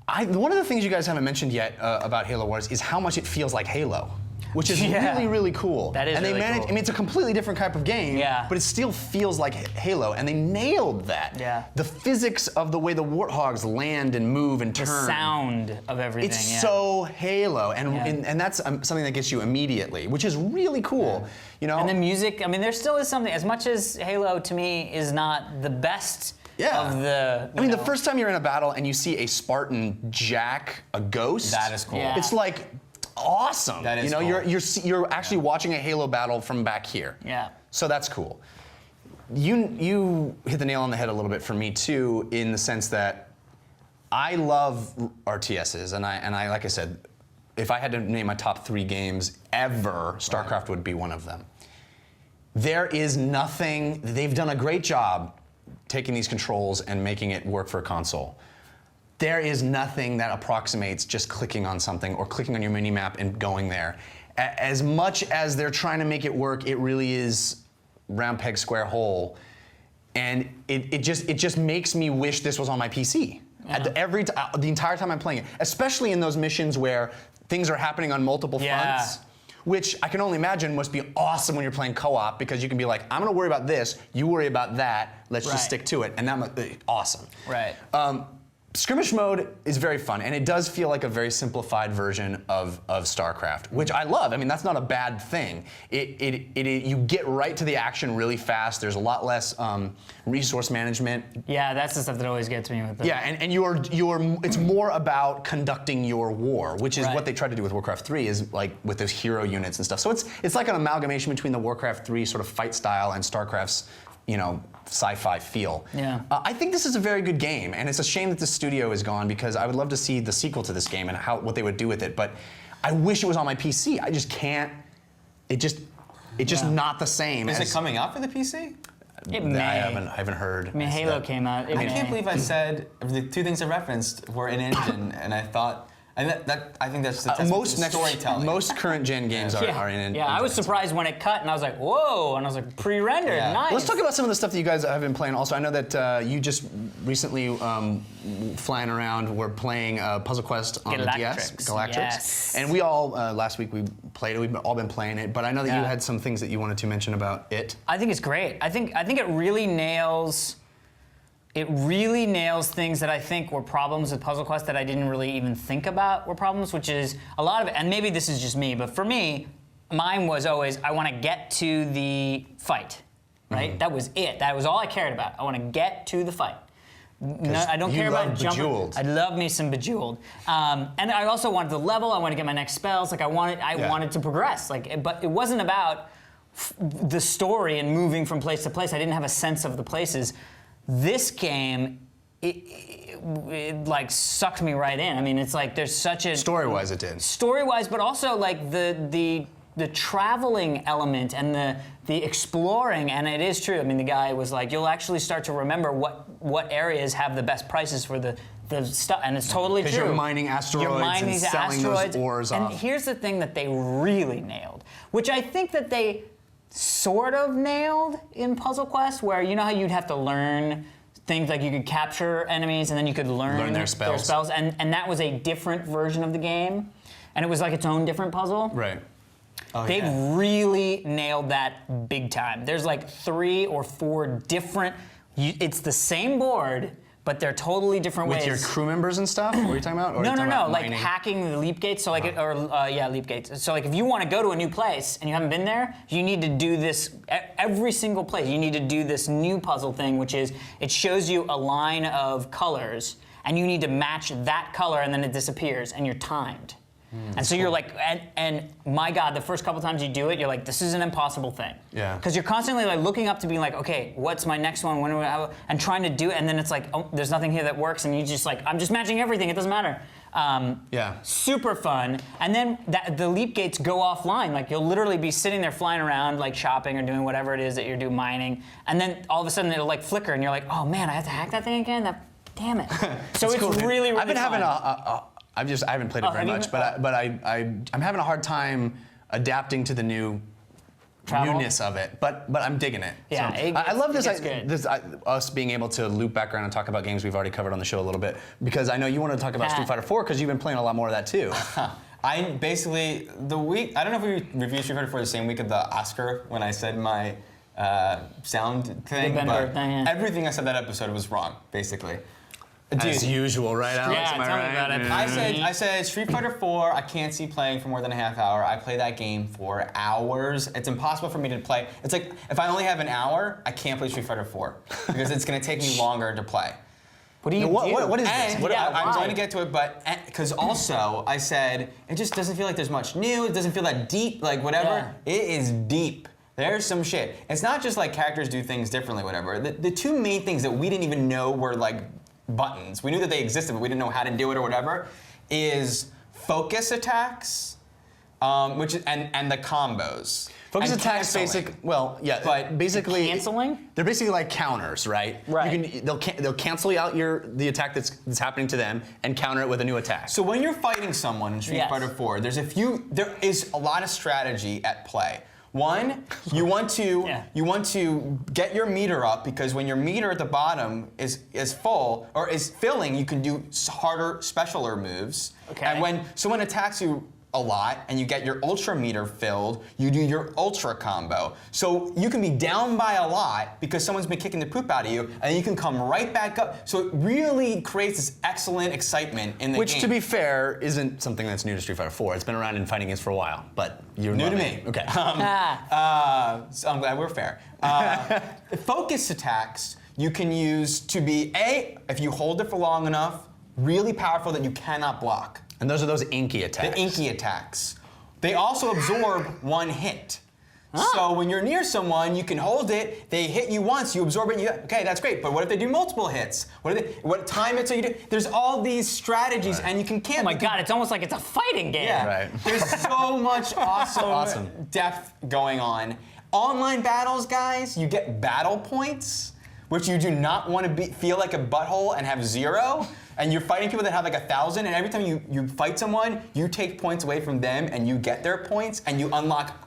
One of the things you guys haven't mentioned yet about Halo Wars is how much it feels like Halo, which is really, really cool. That is really cool. It's a completely different type of game, but it still feels like Halo, and they nailed that. Yeah. The physics of the way the warthogs land and move and turn. The sound of everything. It's so Halo, and that's something that gets you immediately, which is really cool. You know. And the music. There still is something. As much as Halo to me is not the best. Of the. The first time you're in a battle and you see a Spartan jack a ghost. That is cool. Yeah. It's like awesome. That is cool. cool. You're actually watching a Halo battle from back here. Yeah. So that's cool. You hit the nail on the head a little bit for me too, in the sense that I love RTSs, and I like I said, if I had to name my top 3 games ever, StarCraft would be one of them. There is nothing. They've done a great job taking these controls and making it work for a console. There is nothing that approximates just clicking on something or clicking on your mini-map and going there. As much as they're trying to make it work, it really is round peg, square hole. And it just makes me wish this was on my PC. The entire time I'm playing it, especially in those missions where things are happening on multiple fronts. Which I can only imagine must be awesome when you're playing co-op, because you can be like, I'm gonna worry about this, you worry about that, let's just stick to it, and that must be awesome. Right. Skirmish mode is very fun, and it does feel like a very simplified version of StarCraft, which I love. I mean, that's not a bad thing. You get right to the action really fast. There's a lot less resource management. Yeah, that's the stuff that always gets me with it. Yeah, and it's more about conducting your war, which is what they tried to do with Warcraft 3, is like with those hero units and stuff. So it's like an amalgamation between the Warcraft 3 sort of fight style and StarCraft's, sci-fi feel. Yeah. I think this is a very good game, and it's a shame that the studio is gone because I would love to see the sequel to this game and what they would do with it. But I wish it was on my PC. I just can't. It's just not the same. Is it coming out for the PC? It may. I haven't heard. I mean, Halo came out. I can't believe I said the two things I referenced were in engine, and I thought. And I think that's the storytelling. Most current gen games are in. Yeah, I was surprised when it cut, and I was like, "Whoa!" And I was like, "Pre-rendered, nice." Let's talk about some of the stuff that you guys have been playing. Also, I know that you just recently flying around were playing Puzzle Quest on the DS, Galactrix, yes. and we all last week we played it. We've all been playing it, but I know that you had some things that you wanted to mention about it. I think it's great. I think it really nails. It really nails things that I think were problems with Puzzle Quest that I didn't really even think about were problems, which is a lot of it, and maybe this is just me, but for me, mine was always, I want to get to the fight, right? Mm-hmm. That was it. That was all I cared about. I want to get to the fight. No, I don't care about jumping. Bejeweled. I love me some Bejeweled. And I also wanted to level, I wanted to get my next spells, like I wanted to progress, but it wasn't about the story and moving from place to place. I didn't have a sense of the places. This game, it like sucked me right in. I mean, it's like there's such a story-wise, it did. Story-wise, but also like the traveling element and the exploring. And it is true. I mean, the guy was like, you'll actually start to remember what areas have the best prices for the stuff, and it's totally true. Because you're mining asteroids and selling those ores off. And here's the thing that they really nailed, which I think that they sort of nailed in Puzzle Quest, where you know how you'd have to learn things, like you could capture enemies and then you could learn their spells. And that was a different version of the game, and it was like its own different puzzle. Right. They really nailed that big time. There's like 3 or 4 different, it's the same board, but they're totally different ways. With your crew members and stuff? What are you talking about? Or No. Like hacking the leap gates. So like, leap gates. So like, if you want to go to a new place and you haven't been there, you need to do this every single place. You need to do this new puzzle thing, which is it shows you a line of colors, and you need to match that color, and then it disappears, and you're timed. And so you're like, and my God, the first couple times you do it, you're like, this is an impossible thing. Yeah. Because you're constantly like looking up to being like, okay, what's my next one? When do I, and trying to do it, and then it's like, oh, there's nothing here that works, and you just like, I'm just matching everything. It doesn't matter. Super fun. And then the leap gates go offline. Like you'll literally be sitting there flying around, like shopping or doing whatever it is that you're doing, mining, and then all of a sudden it'll like flicker, and you're like, oh man, I have to hack that thing again. Damn it. So it's cool, really, really I've been fun. having I haven't played it very much, but I'm having a hard time adapting to the newness of it. But I'm digging it. Yeah, so, I love this. Us being able to loop back around and talk about games we've already covered on the show a little bit, because I know you want to talk about Street Fighter 4 because you've been playing a lot more of that too. I basically I don't know if we reviewed Street Fighter 4 the same week of the Oscar when I said my sound thing, but everything I said that episode was wrong, basically. As usual, right, Alex? Yeah, tell me about it. I said Street Fighter 4, I can't see playing for more than a half hour. I play that game for hours. It's impossible for me to play. It's like, if I only have an hour, I can't play Street Fighter 4 because it's going to take me longer to play. What do you do? What is this? I'm going to get to it, but because also I said, it just doesn't feel like there's much new. It doesn't feel that deep, like whatever. Yeah. It is deep. There's some shit. It's not just like characters do things differently, whatever. The two main things that we didn't even know were like buttons, we knew that they existed, but we didn't know how to do it or whatever, is focus attacks, which is, and the combos. Focus attacks, but basically canceling. They're basically like counters, right? Right. They'll cancel out the attack that's happening to them and counter it with a new attack. So when you're fighting someone in Street Fighter 4, there is a lot of strategy at play. One, you want to get your meter up, because when your meter at the bottom is full or is filling, you can do harder, specialer moves. Okay. And when someone attacks you a lot and you get your ultra meter filled, you do your ultra combo. So you can be down by a lot because someone's been kicking the poop out of you, and you can come right back up. So it really creates this excellent excitement in the game. Which, to be fair, isn't something that's new to Street Fighter 4. It's been around in fighting games for a while, but you're new to loving me. it. Okay. So I'm glad we're fair. Focus attacks you can use to be if you hold it for long enough, really powerful that you cannot block. And those are those inky attacks. The inky attacks. They also absorb one hit. So when you're near someone, you can hold it, they hit you once, you absorb it, okay, that's great. But what if they do multiple hits? What time hits are you do? There's all these strategies, and you can cancel. Oh my God, it's almost like it's a fighting game. Yeah. Right. There's so much awesome depth going on. Online battles, guys, you get battle points, which you do not want to feel like a butthole and have 0. And you're fighting people that have like 1,000, and every time you fight someone, you take points away from them, and you get their points, and you unlock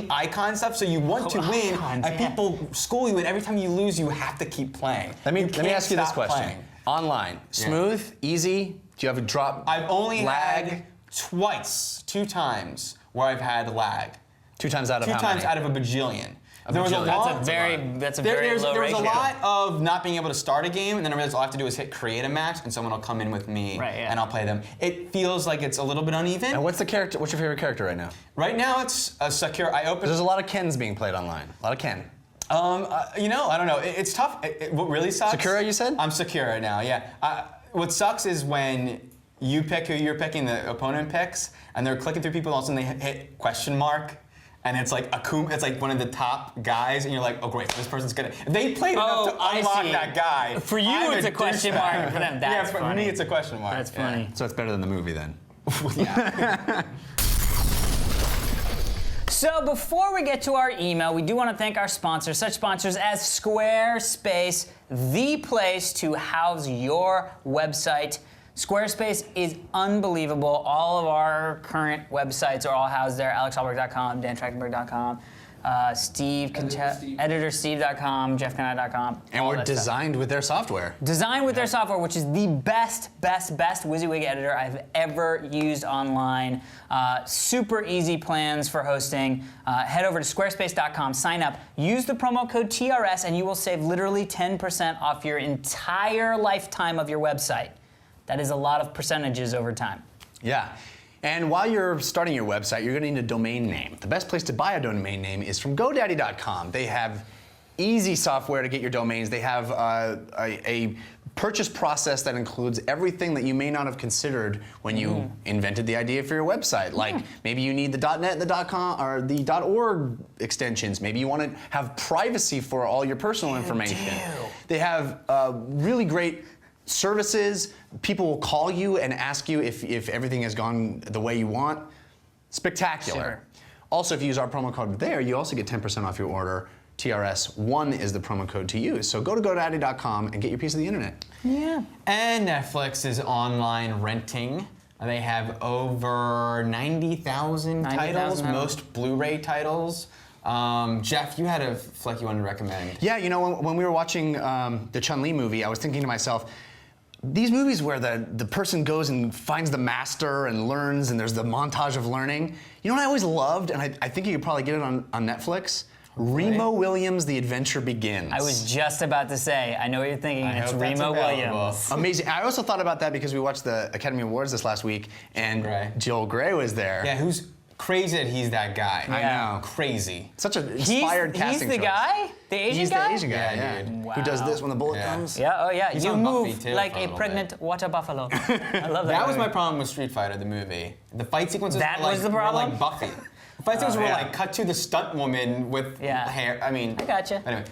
icon stuff. So you want to win, and people school you, and every time you lose, you have to keep playing. Let me ask you this stop question. playing. Online, smooth, easy? Do you have a drop? I've only lag? had 2 times, where I've had lag. 2 times out of 2 how times many? out of a bajillion. There was a bajillion. lot. That's a very low There was ratio. a lot of not being able to start a game, and then I realized all I have to do is hit create a match, and someone will come in with me, and I'll play them. It feels like it's a little bit uneven. And what's your favorite character right now? Right now, it's Sakura. There's a lot of Kens being played online. A lot of Ken. I don't know. It's tough. What really sucks? Sakura, you said? I'm Sakura now. Yeah. What sucks is when you pick who you're picking, the opponent picks, and they're clicking through people, all of a sudden they hit question mark. And it's like it's like one of the top guys, and you're like, oh great, this person's gonna. They played enough to unlock that guy. For you, I'm it's a question douchebag. mark. For them, that's for funny. me, it's a question mark. That's funny. Yeah. So it's better than the movie then. Yeah. So before we get to our email, we do want to thank our sponsors, such sponsors as Squarespace, the place to house your website. Squarespace is unbelievable. All of our current websites are all housed there. AlexHallberg.com, DanTrachtenberg.com, EditorSteve.com, JeffKnott.com. And we're designed with their software. Designed with their software, which is the best WYSIWYG editor I've ever used online. Super easy plans for hosting. Head over to squarespace.com, sign up, use the promo code TRS, and you will save literally 10% off your entire lifetime of your website. That is a lot of percentages over time. Yeah. And while you're starting your website, you're going to need a domain name. The best place to buy a domain name is from GoDaddy.com. They have easy software to get your domains. They have a purchase process that includes everything that you may not have considered when you invented the idea for your website. Like maybe you need the .net, the .com, or the .org extensions. Maybe you want to have privacy for all your personal information. They have really great services. People will call you and ask you if everything has gone the way you want. Spectacular. Sure. Also, if you use our promo code there, you also get 10% off your order. TRS1 is the promo code to use. So go to GoDaddy.com and get your piece of the internet. Yeah. And Netflix is online renting. They have over 90,000 titles, most Blu-ray titles. Jeff, you had a flick you wanted to recommend. Yeah, you know, when we were watching the Chun-Li movie, I was thinking to myself, these movies where the person goes and finds the master and learns, and there's the montage of learning. You know what I always loved, and I think you could probably get it on Netflix? Remo Williams' The Adventure Begins. I was just about to say, I know what you're thinking, it's hope that's Remo available. Williams. Amazing. I also thought about that because we watched the Academy Awards this last week, and Joel Grey was there. Yeah, who's crazy that he's that guy. I know. Crazy. Such an inspired casting He's the choice. guy? The Asian He's guy? the Asian guy, Yeah, yeah. dude. Who does this when the bullet Yeah. comes? Yeah, oh yeah. He's You on Buffy, move too, like for a a little pregnant water buffalo. I love that. That was movie. my problem with Street Fighter, the movie. The fight sequences That were like, was the were problem? like Buffy. The fight sequences were yeah. like cut to the stunt woman with hair. I mean, I gotcha. Anyway,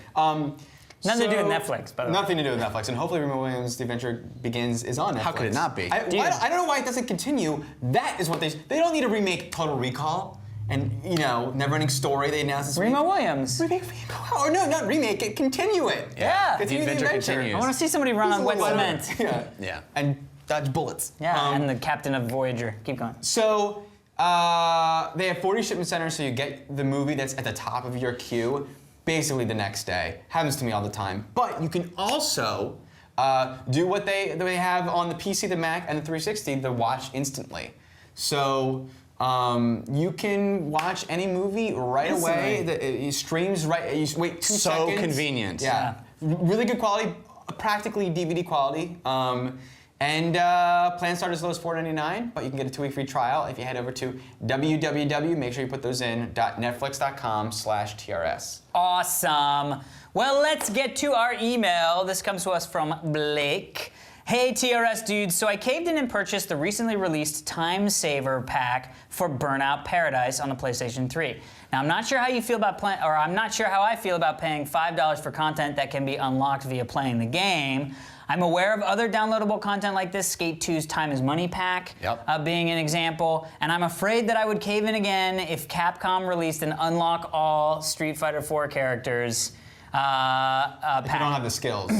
Nothing to do with Netflix, by the way. Nothing to do with Netflix, and hopefully Remo Williams' The Adventure Begins is on Netflix. How could it not be? I don't know why it doesn't continue. That is what they don't need to remake Total Recall and Neverending Story. They announced this Remo week. Williams. Oh no, not remake it. Continue it. Yeah. Continue the adventure. continues. I want to see somebody run on wet cement. Yeah. Yeah. And dodge bullets. Yeah, and the captain of Voyager. Keep going. So they have 40 shipment centers, so you get the movie that's at the top of your queue basically the next day. Happens to me all the time. But you can also do what they have on the PC, the Mac, and the 360, the watch instantly. So You can watch any movie right away. It streams right. You wait 2 So seconds. convenient. Yeah. Really good quality, practically DVD quality. And plans start as low as $4.99, but you can get a 2-week free trial if you head over to www. Make sure you put those in .netflix.com/TRS. Awesome. Well, let's get to our email. This comes to us from Blake. Hey TRS dudes, so I caved in and purchased the recently released Time Saver pack for Burnout Paradise on the PlayStation 3. Now I'm not sure how you feel about I'm not sure how I feel about paying $5 for content that can be unlocked via playing the game. I'm aware of other downloadable content like this, Skate 2's Time is Money pack being an example, and I'm afraid that I would cave in again if Capcom released an unlock all Street Fighter 4 characters pack. If you don't have the skills.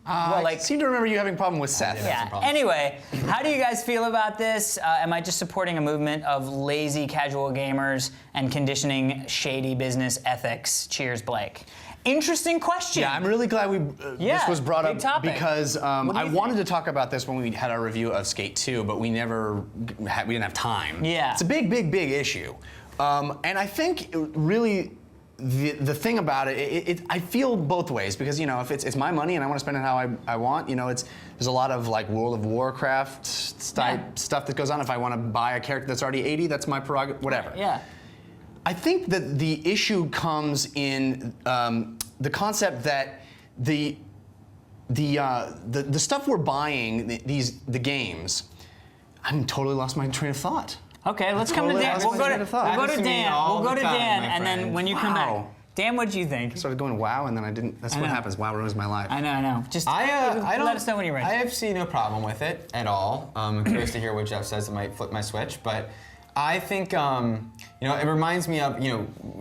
Well, I seem to remember you having a problem with Seth. Yeah. Anyway, how do you guys feel about this? Am I just supporting a movement of lazy casual gamers and conditioning shady business ethics? Cheers, Blake. Interesting question. Yeah, I'm really glad this was brought big up topic. because I think? wanted to talk about this when we had our review of Skate 2, but we didn't have time. Yeah. It's a big, big, big issue. And I think really the thing about it, I feel both ways because, you know, if it's my money and I want to spend it how I want, you know, there's a lot of like World of Warcraft type stuff that goes on. If I want to buy a character that's already 80, that's my prerogative, whatever. Yeah. I think that the issue comes in the concept that the stuff we're buying, the games, I'm totally lost my train of thought. Okay, let's come to Totally Dan. lost We'll go my to train of thought. Dan. Happens to me all We'll go the to time, Dan, my and then friend. when you come Wow. back, Dan, what do you think? I started going wow, and then I didn't. That's what know. happens. Wow ruins my life. I know. Just I don't. let us know when you're ready. I have seen no problem with it at all. I'm curious to hear what Jeff says. It might flip my switch, but I think it reminds me of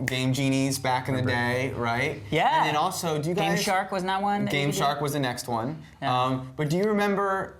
Game Genies back in the day, right? Yeah. And then also, do you guys? Game Shark was not one. that you Game did? Shark was the next one. Yeah. But do you remember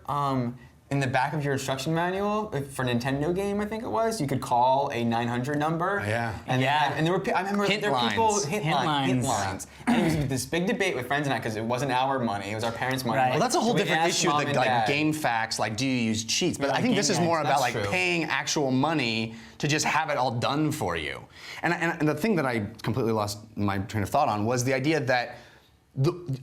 in the back of your instruction manual for a Nintendo game, I think it was, you could call a 900 number. Yeah. And Yeah. and there were I remember Hint there were people lines. hint lines. lines. And it was this big debate with friends and I because it wasn't our money, it was our parents' money. Right. Well, that's a whole So we different asked issue. Mom Like and Dad. game facts, like do you use cheats? But Yeah, I think this game is more facts, about that's like true. paying actual money to just have it all done for you. And the thing that I completely lost my train of thought on was the idea that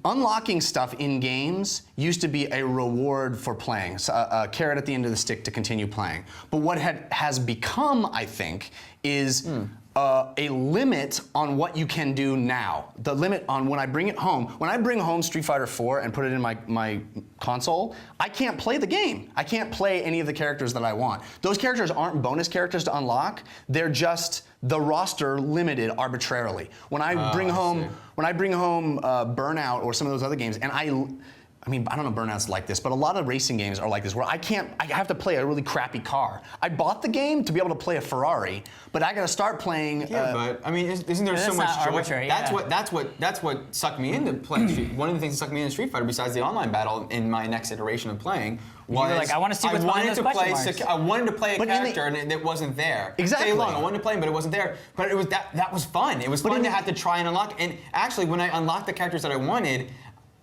unlocking stuff in games used to be a reward for playing, so a carrot at the end of the stick to continue playing. But what has become, I think, is a limit on what you can do now. The limit on when I bring it home. When I bring home Street Fighter 4 and put it in my console, I can't play the game. I can't play any of the characters that I want. Those characters aren't bonus characters to unlock. They're just the roster limited arbitrarily. When I bring home Burnout or some of those other games, and I mean, I don't know if Burnout's like this, but a lot of racing games are like this, where I have to play a really crappy car. I bought the game to be able to play a Ferrari, but I gotta start playing. Yeah, but I mean, isn't there so that's much not joy? arbitrary, That's what sucked me into playing Street. One of the things that sucked me into Street Fighter, besides the online battle in my next iteration of playing, was were like, I wanna see what's behind those question marks. I wanted to play a But in the- character and it wasn't there. Exactly. Day long, I wanted to play him, but it wasn't there. But it was that was fun. It was fun to have to try and unlock. And actually, when I unlocked the characters that I wanted.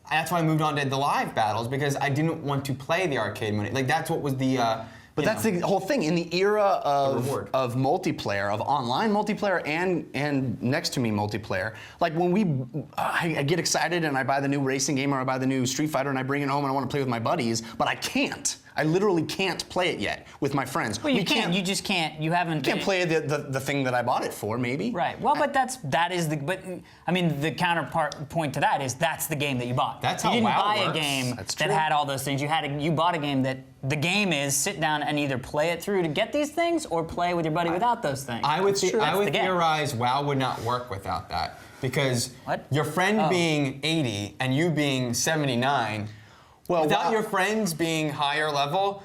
That's why I moved on to the live battles because I didn't want to play the arcade mode. Like that's what was the. But that's the whole thing. In the era reward. of multiplayer, of online multiplayer and next to me multiplayer, like when I get excited and I buy the new racing game or I buy the new Street Fighter and I bring it home and I want to play with my buddies, but I can't. I literally can't play it yet with my friends. Well, you can't. You just can't. You haven't. Can't play the thing that I bought it for, maybe. Right. Well, but I mean, the point to that is that's the game that you bought. That's you how didn't WoW buy a works. game That's that true. had all those things. You bought a game that the game is sit down and either play it through to get these things or play with your buddy without those things. I would That's the game. theorize WoW would not work without that because What? your friend Oh. being 80 and you being 79. Well, without WoW- your friends being higher level,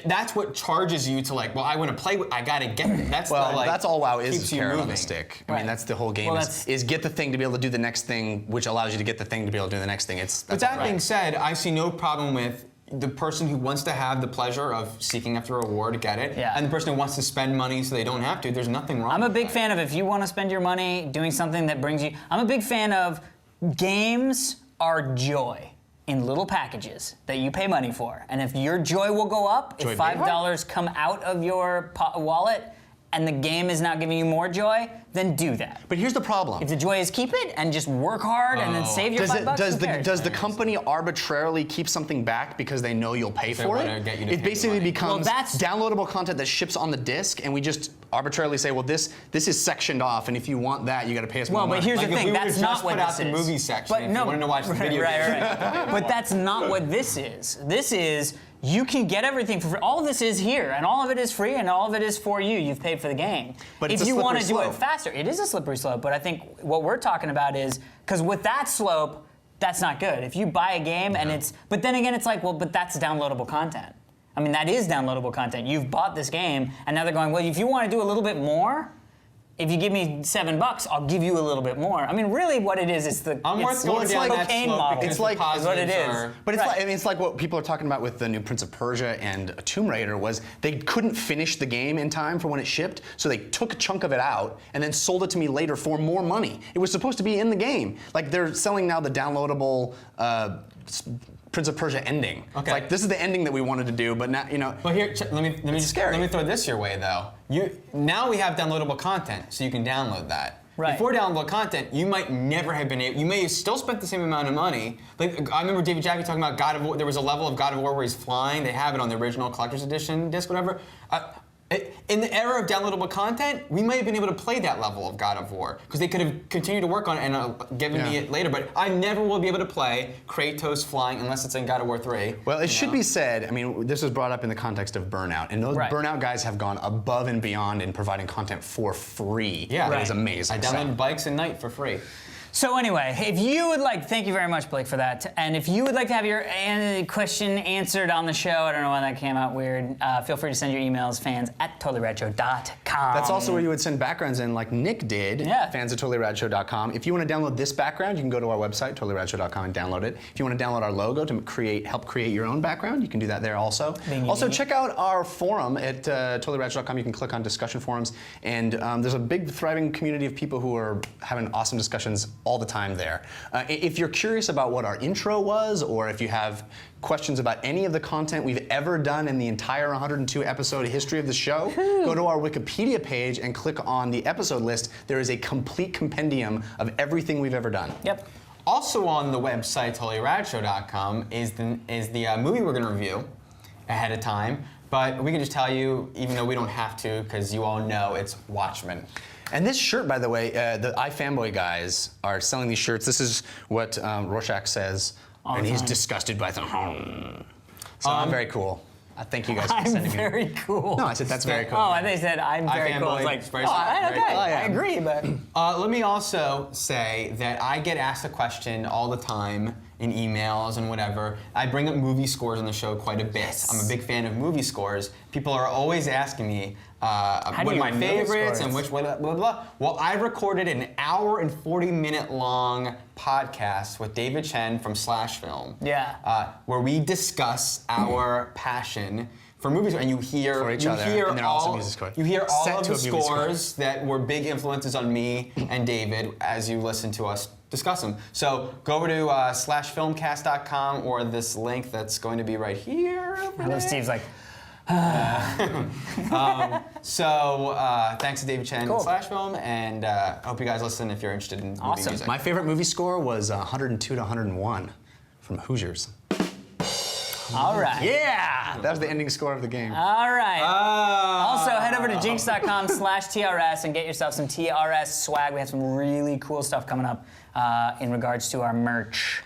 that's what charges you to like. Well, I want to play. I gotta get it. That's Well, the, like, that's all WoW is keeps you carrot on moving. the stick. I Right. mean, that's the whole game Well, is get the thing to be able to do the next thing, which allows you to get the thing to be able to do the next thing. But that being said, I see no problem with the person who wants to have the pleasure of seeking after a reward to get it, Yeah. and the person who wants to spend money so they don't have to. There's nothing wrong. I'm a with big that. fan of if you want to spend your money doing something that brings you. I'm a big fan of games are joy in little packages that you pay money for. And if your joy will go up, Joy if $5 come out of your wallet, and the game is not giving you more joy, then do that. But here's the problem. If the joy is keep it and just work hard and then save your $5, who cares? Does the company arbitrarily keep something back because they know you'll pay for wanna it? get you to It pay basically money. becomes Well, that's- downloadable content that ships on the disc, and we just arbitrarily say, well, this is sectioned off, and if you want that, you got to pay us more Well, money. but here's Like the if thing, we were that's to not just what put out this the is. movie section, But if you wanted to watch the video right. But that's not what this is. This is, you can get everything for free. All of this is here, and all of it is free, and all of it is for you. You've paid for the game. But it's if a you want to slippery do it slope. faster, it is a slippery slope, but I think what we're talking about is, because with that slope, that's not good. If you buy a game and it's, but then again, it's like, well, but that's downloadable content. I mean, that is downloadable content. You've bought this game, and now they're going, well, if you want to do a little bit more, if you give me $7, I'll give you a little bit more. I mean, really, what it is the I'm worth it's going it's down like that cocaine slope model. because It's like- the is what it positives is. are- But it's Right. like, I mean, it's like what people are talking about with the new Prince of Persia and Tomb Raider was they couldn't finish the game in time for when it shipped, so they took a chunk of it out and then sold it to me later for more money. It was supposed to be in the game. Like they're selling now the downloadable Prince of Persia ending. Okay. It's like this is the ending that we wanted to do, but now But here, let me scary. let me throw this your way though. Now we have downloadable content, so you can download that. Right. Before downloadable content, you might never have been able. You may have still spent the same amount of money. Like I remember David Jaffe talking about God of War. There was a level of God of War where he's flying. They have it on the original collector's edition disc, whatever. In the era of downloadable content, we might have been able to play that level of God of War because they could have continued to work on it and given me it later. But I never will be able to play Kratos flying unless it's in God of War 3. Well, it should be said, I mean, this was brought up in the context of Burnout, and those Right. Burnout guys have gone above and beyond in providing content for free. Yeah, That is amazing. I downloaded Bikes and Night for free. So anyway, if you would like, thank you very much, Blake, for that. And if you would like to have your question answered on the show, I don't know why that came out weird, feel free to send your emails, fans@totallyradiow.com. That's also where you would send backgrounds in like Nick did, Yeah. fans@totallyradshow.com. If you want to download this background, you can go to our website, totallyradshow.com, and download it. If you want to download our logo to help create your own background, you can do that there also. Also, check out our forum at totallyradshow.com. You can click on discussion forums, and there's a big, thriving community of people who are having awesome discussions all the time there. If you're curious about what our intro was, or if you have questions about any of the content we've ever done in the entire 102 episode history of the show, go to our Wikipedia page and click on the episode list. There is a complete compendium of everything we've ever done. Yep. Also on the website, totallyradshow.com, is the movie we're going to review ahead of time. But we can just tell you, even though we don't have to, because you all know it's Watchmen. And this shirt, by the way, the iFanboy guys are selling these shirts. This is what Rorschach says, and he's disgusted by them. So I'm very cool. Thank you guys for I'm sending me. very cool. No, I said that's very cool. Oh, they said I'm very cool. It's like, It's very oh, smart, okay, very cool. I agree, but Let me also say that I get asked a question all the time in emails and whatever. I bring up movie scores on the show quite a bit. I'm a big fan of movie scores. People are always asking me what do are you my know favorites scores? and which blah, blah, blah. Well, I recorded an hour and 40-minute long podcast with David Chen from Slash Film. Yeah. Where we discuss our passion for movies, and you hear For each you other, hear and they're all also music scores. you hear all Set of to the a music score. scores that were big influences on me and David as you listen to us discuss them. So go over to /filmcast.com or this link that's going to be right here. over hello, there. Steve's like, So thanks to David Chen Cool. and Slash Film, and I hope you guys listen if you're interested in movie Awesome. music. My favorite movie score was 102 to 101 from Hoosiers. all right. Yeah! That was the ending score of the game. All right. Also, head over to jinx.com/TRS and get yourself some TRS swag. We have some really cool stuff coming up in regards to our merch.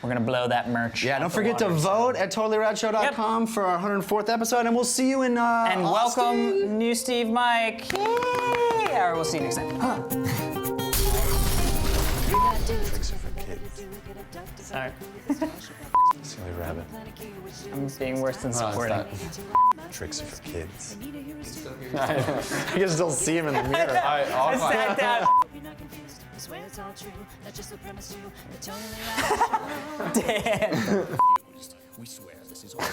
We're going to blow that merch. Yeah, out don't the forget to water. vote at totallyradshow.com for our 104th episode, and we'll see you in And Austin. welcome, new Steve Mike. Yay! Or we'll see you next time. Tricks are for kids. Sorry. Silly rabbit. I'm being worse than supporting. Tricks are for kids. You can still see him in the mirror. I sat down. Swear it's all true, that's just the premise too. The totally Damn. We swear this is all.